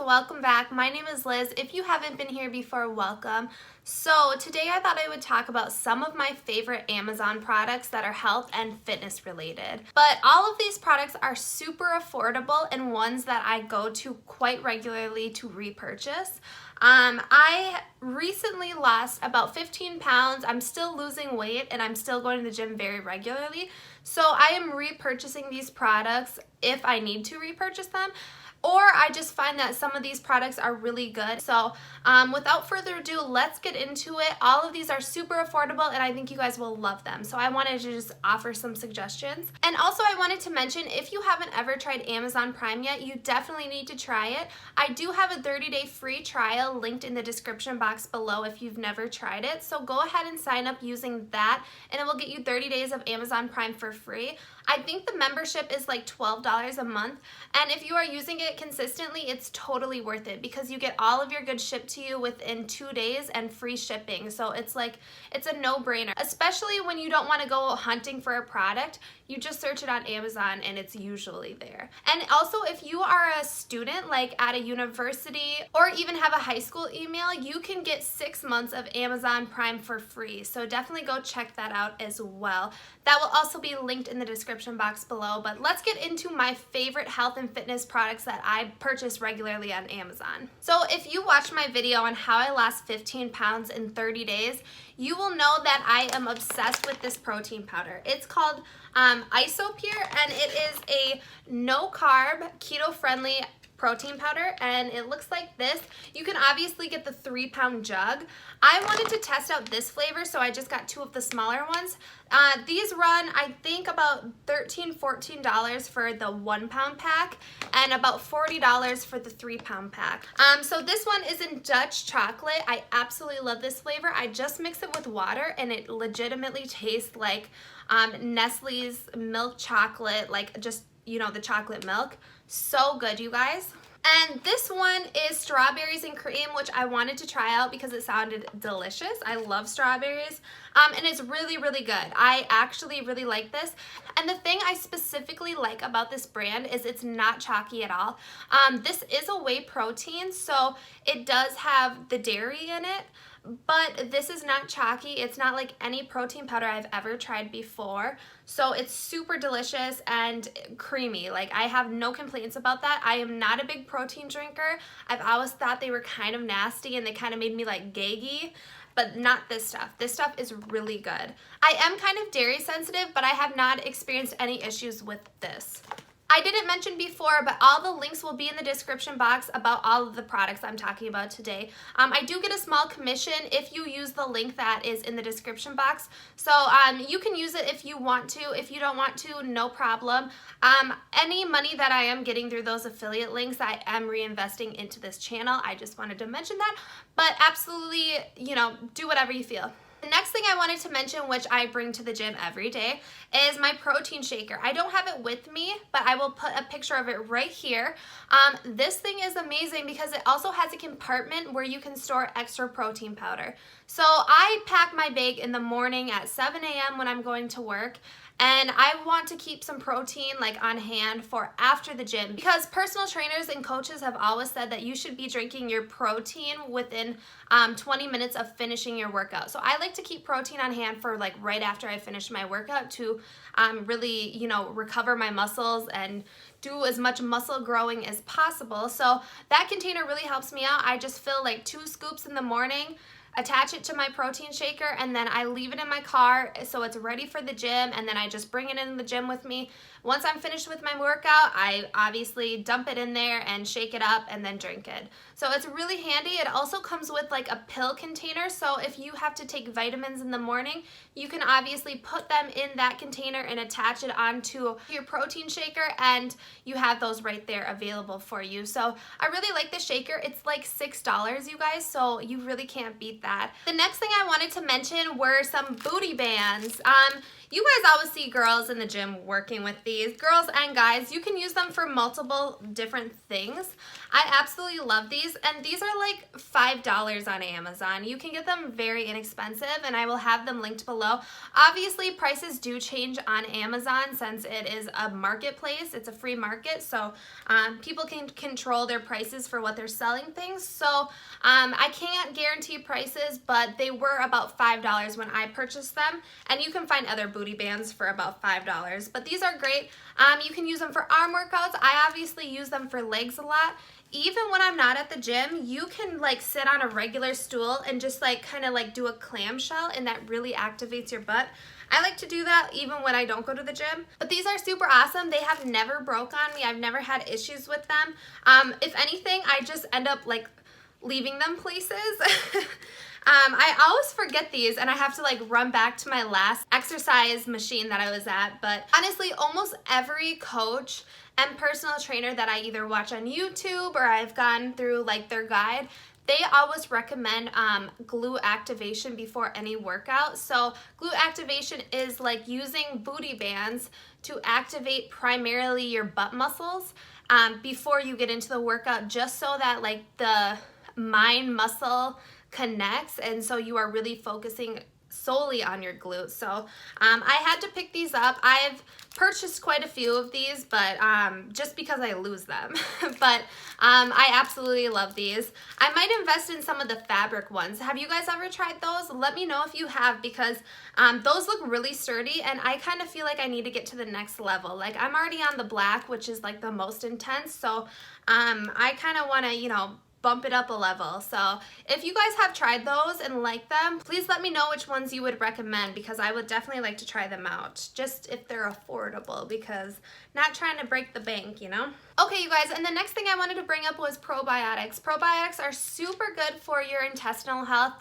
welcome back. My name is Liz. If you haven't been here before, welcome. So today I thought I would talk about some of my favorite Amazon products that are health and fitness related. But all of these products are super affordable and ones that I go to quite regularly to repurchase. I recently lost about 15 pounds. I'm still losing weight and I'm still going to the gym very regularly. So I am repurchasing these products if I need to repurchase them. Or I just find that some of these products are really good. So without further ado, let's get into it. All of these are super affordable and I think you guys will love them. So I wanted to just offer some suggestions. And also I wanted to mention, if you haven't ever tried Amazon Prime yet, you definitely need to try it. I do have a 30-day free trial linked in the description box below if you've never tried it. So go ahead and sign up using that and it will get you 30 days of Amazon Prime for free. I think the membership is like $12 a month, and if you are using it consistently, it's totally worth it because you get all of your goods shipped to you within 2 days and free shipping. So it's a no-brainer, especially when you don't want to go hunting for a product. You just search it on Amazon and it's usually there. And also, if you are a student like at a university or even have a high school email, you can get 6 months of Amazon Prime for free. So definitely go check that out as well. That will also be linked in the description box below. But let's get into my favorite health and fitness products that I purchase regularly on Amazon. So if you watch my video on how I lost 15 pounds in 30 days, you will know that I am obsessed with this protein powder. It's called Isopure, and it is a no-carb, keto-friendly protein powder, and it looks like this. You can obviously get the 3-pound jug. I wanted to test out this flavor, so I just got 2 of the smaller ones. These run, I think, about $13, $14 for the 1-pound pack and about $40 for the 3-pound pack. So this one is in Dutch chocolate. I absolutely love this flavor. I just mix it with water and it legitimately tastes like Nestle's milk chocolate, like just, you know, the chocolate milk. So good, you guys. And this one is strawberries and cream, which I wanted to try out because it sounded delicious. I love strawberries, and it's really, really good. I actually really like this. And the thing I specifically like about this brand is it's not chalky at all. This is a whey protein, so it does have the dairy in it, but this is not chalky. It's not like any protein powder I've ever tried before. So it's super delicious and creamy. Like, I have no complaints about that. I am not a big protein drinker. I've always thought they were kind of nasty and they kind of made me like gaggy, but not this stuff. This stuff is really good. I am kind of dairy sensitive, but I have not experienced any issues with this. I didn't mention before, but all the links will be in the description box about all of the products I'm talking about today. I do get a small commission if you use the link that is in the description box. So you can use it if you want to. If you don't want to, no problem. Any money that I am getting through those affiliate links, I am reinvesting into this channel. I just wanted to mention that. But absolutely, you know, do whatever you feel. The next thing I wanted to mention, which I bring to the gym every day, is my protein shaker. I don't have it with me, but I will put a picture of it right here. This thing is amazing because it also has a compartment where you can store extra protein powder. So I pack my bag in the morning at 7 a.m. when I'm going to work. And I want to keep some protein like on hand for after the gym, because personal trainers and coaches have always said that you should be drinking your protein within 20 minutes of finishing your workout. So I like to keep protein on hand for like right after I finish my workout to really, you know, recover my muscles and do as much muscle growing as possible. So that container really helps me out. I just fill like 2 scoops in the morning, attach it to my protein shaker, and then I leave it in my car so it's ready for the gym, and then I just bring it in the gym with me. Once I'm finished with my workout, I obviously dump it in there and shake it up and then drink it. So it's really handy. It also comes with like a pill container, so if you have to take vitamins in the morning, you can obviously put them in that container and attach it onto your protein shaker, and you have those right there available for you. So I really like the shaker. It's like $6, you guys, so you really can't beat that. The next thing I wanted to mention were some booty bands. You guys always see girls in the gym working with these. Girls and guys, you can use them for multiple different things. I absolutely love these, and these are like $5 on Amazon. You can get them very inexpensive, and I will have them linked below. Obviously, prices do change on Amazon since it is a marketplace. It's a free market, so people can control their prices for what they're selling things. So I can't guarantee prices, but they were about $5 when I purchased them, and you can find other booty bands for about $5. But these are great. You can use them for arm workouts. I obviously use them for legs a lot. Even when I'm not at the gym, you can like sit on a regular stool and just like kind of like do a clamshell, and that really activates your butt. I like to do that even when I don't go to the gym. But these are super awesome. They have never broke on me. I've never had issues with them. If anything, I just end up like leaving them places. I always forget these, and I have to like run back to my last exercise machine that I was at. But honestly, almost every coach and personal trainer that I either watch on YouTube or I've gone through like their guide, they always recommend glute activation before any workout. So glute activation is like using booty bands to activate primarily your butt muscles before you get into the workout, just so that like the mind muscle connects, and so you are really focusing solely on your glutes. So I had to pick these up. I've purchased quite a few of these, but just because I lose them. But I absolutely love these. I might invest in some of the fabric ones. Have you guys ever tried those? Let me know if you have, because those look really sturdy, and I kind of feel like I need to get to the next level. Like I'm already on the black, which is like the most intense, so I kind of want to, you know, bump it up a level. So if you guys have tried those and like them, please let me know which ones you would recommend, because I would definitely like to try them out, just if they're affordable, because not trying to break the bank, you know? Okay, you guys, and the next thing I wanted to bring up was probiotics. Probiotics are super good for your intestinal health.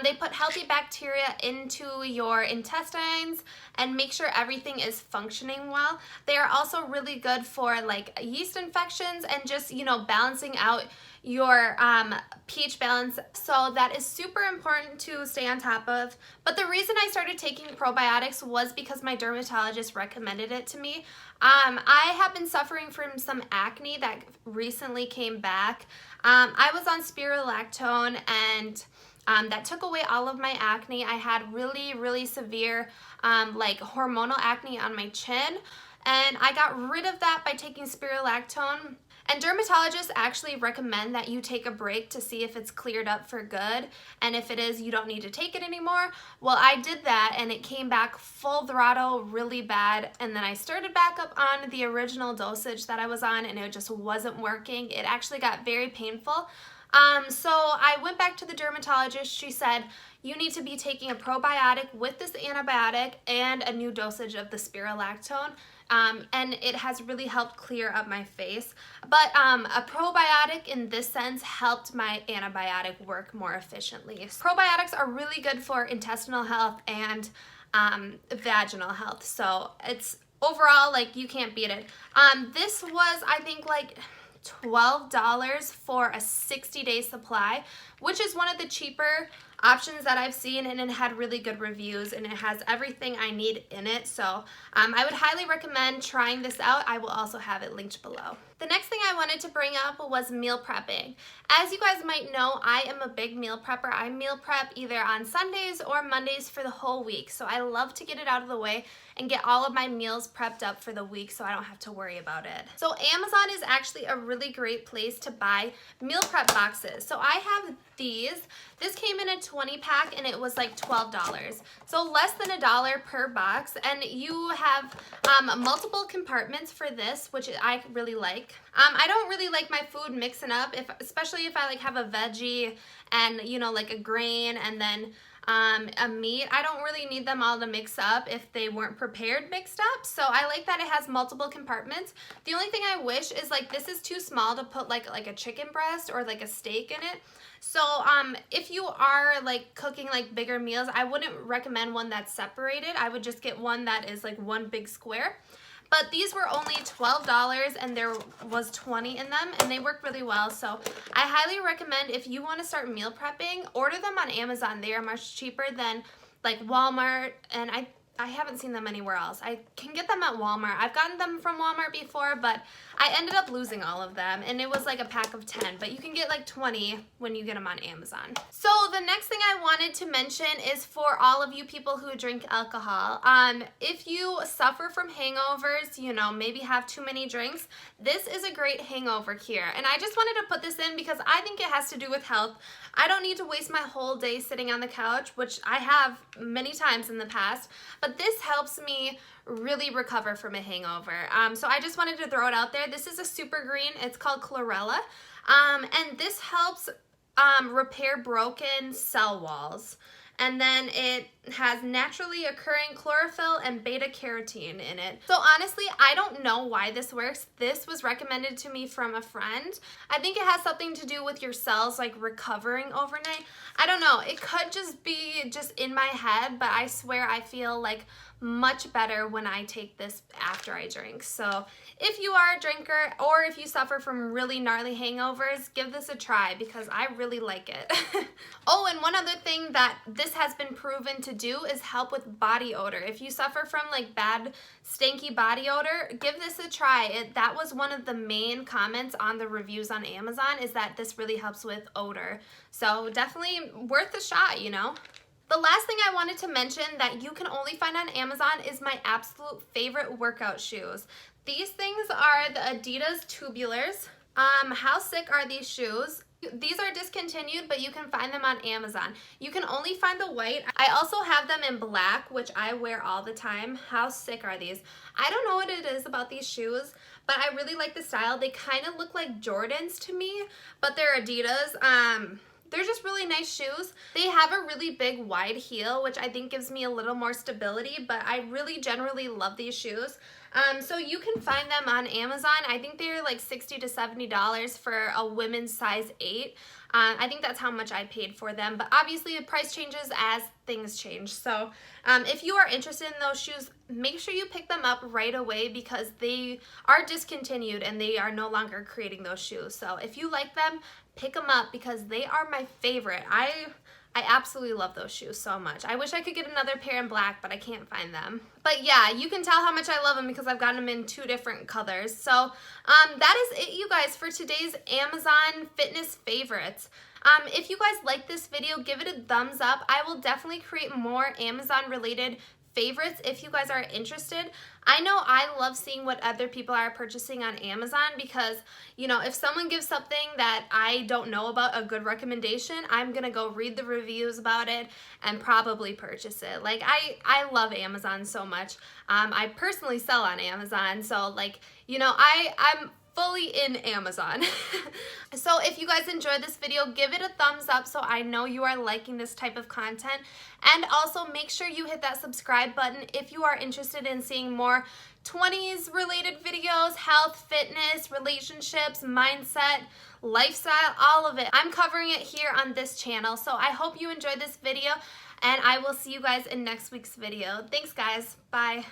They put healthy bacteria into your intestines and make sure everything is functioning well. They are also really good for like yeast infections and just, you know, balancing out your pH balance. So that is super important to stay on top of. But the reason I started taking probiotics was because my dermatologist recommended it to me. I have been suffering from some acne that recently came back. I was on spirulactone, and that took away all of my acne. I had really severe like hormonal acne on my chin, and I got rid of that by taking spirulactone. And dermatologists actually recommend that you take a break to see if it's cleared up for good, and if it is, you don't need to take it anymore. Well, I did that, and it came back full throttle, really bad, and then I started back up on the original dosage that I was on, and it just wasn't working. It actually got very painful. So I went back to the dermatologist. She said, you need to be taking a probiotic with this antibiotic and a new dosage of the spirulactone. And it has really helped clear up my face. But a probiotic in this sense helped my antibiotic work more efficiently. Probiotics are really good for intestinal health and vaginal health. So it's overall, like, you can't beat it. This was, I think, like $12 for a 60-day supply, which is one of the cheaper options that I've seen, and it had really good reviews, and it has everything I need in it. So I would highly recommend trying this out. I will also have it linked below. The next thing I wanted to bring up was meal prepping. As you guys might know, I am a big meal prepper. I meal prep either on Sundays or Mondays for the whole week. So I love to get it out of the way and get all of my meals prepped up for the week so I don't have to worry about it. So Amazon is actually a really great place to buy meal prep boxes. So I have these. This came in a 20-pack, and it was like $12. So less than $1 per box, and you have multiple compartments for this, which I really like. I don't really like my food mixing up, especially if I like have a veggie and, you know, like a grain and then a meat. I don't really need them all to mix up if they weren't prepared mixed up. So I like that it has multiple compartments. The only thing I wish is like this is too small to put like a chicken breast or like a steak in it. So if you are like cooking like bigger meals, I wouldn't recommend one that's separated. I would just get one that is like one big square. But these were only $12 and there was 20 in them, and they work really well. So I highly recommend, if you want to start meal prepping, order them on Amazon. They are much cheaper than like Walmart, and I haven't seen them anywhere else. I can get them at Walmart. I've gotten them from Walmart before, but I ended up losing all of them, and it was like a pack of 10, but you can get like 20 when you get them on Amazon. So the next thing I wanted to mention is for all of you people who drink alcohol. If you suffer from hangovers, you know, maybe have too many drinks, this is a great hangover cure. And I just wanted to put this in because I think it has to do with health. I don't need to waste my whole day sitting on the couch, which I have many times in the past, but this helps me really recover from a hangover. So I just wanted to throw it out there. This is a super green. It's called Chlorella, and this helps repair broken cell walls. And then it has naturally occurring chlorophyll and beta carotene in it. So honestly, I don't know why this works. This was recommended to me from a friend. I think it has something to do with your cells like recovering overnight. I don't know. It could just be just in my head, but I swear I feel like much better when I take this after I drink. So if you are a drinker or if you suffer from really gnarly hangovers, give this a try because I really like it. Oh, and one other thing that this has been proven to do is help with body odor. If you suffer from like bad stanky body odor, give this a try. That was one of the main comments on the reviews on Amazon, is that this really helps with odor. So definitely worth a shot, you know. The last thing I wanted to mention that you can only find on Amazon is my absolute favorite workout shoes. These things are the Adidas Tubulars. How sick are these shoes? These are discontinued, but you can find them on Amazon. You can only find the white. I also have them in black, which I wear all the time. How sick are these? I don't know what it is about these shoes, but I really like the style. They kind of look like Jordans to me, but they're Adidas. They're just really nice shoes. They have a really big wide heel, which I think gives me a little more stability, but I really generally love these shoes. So you can find them on Amazon. I think they're like $60 to $70 for a women's size 8. I think that's how much I paid for them, but obviously the price changes as things change. So if you are interested in those shoes, make sure you pick them up right away because they are discontinued and they are no longer creating those shoes. So if you like them, pick them up because they are my favorite. I absolutely love those shoes so much. I wish I could get another pair in black, but I can't find them. But yeah, you can tell how much I love them because I've got them in 2 different colors. So that is it, you guys, for today's Amazon fitness favorites. If you guys like this video, give it a thumbs up. I will definitely create more Amazon related favorites if you guys are interested. I know I love seeing what other people are purchasing on Amazon because, you know, if someone gives something that I don't know about, a good recommendation, I'm gonna go read the reviews about it and probably purchase it. Like, I love Amazon so much. I personally sell on Amazon, so like, you know, I'm fully in Amazon. So if you guys enjoyed this video, give it a thumbs up so I know you are liking this type of content. And also make sure you hit that subscribe button if you are interested in seeing more 20s related videos, health, fitness, relationships, mindset, lifestyle, all of it. I'm covering it here on this channel. So I hope you enjoyed this video and I will see you guys in next week's video. Thanks guys. Bye.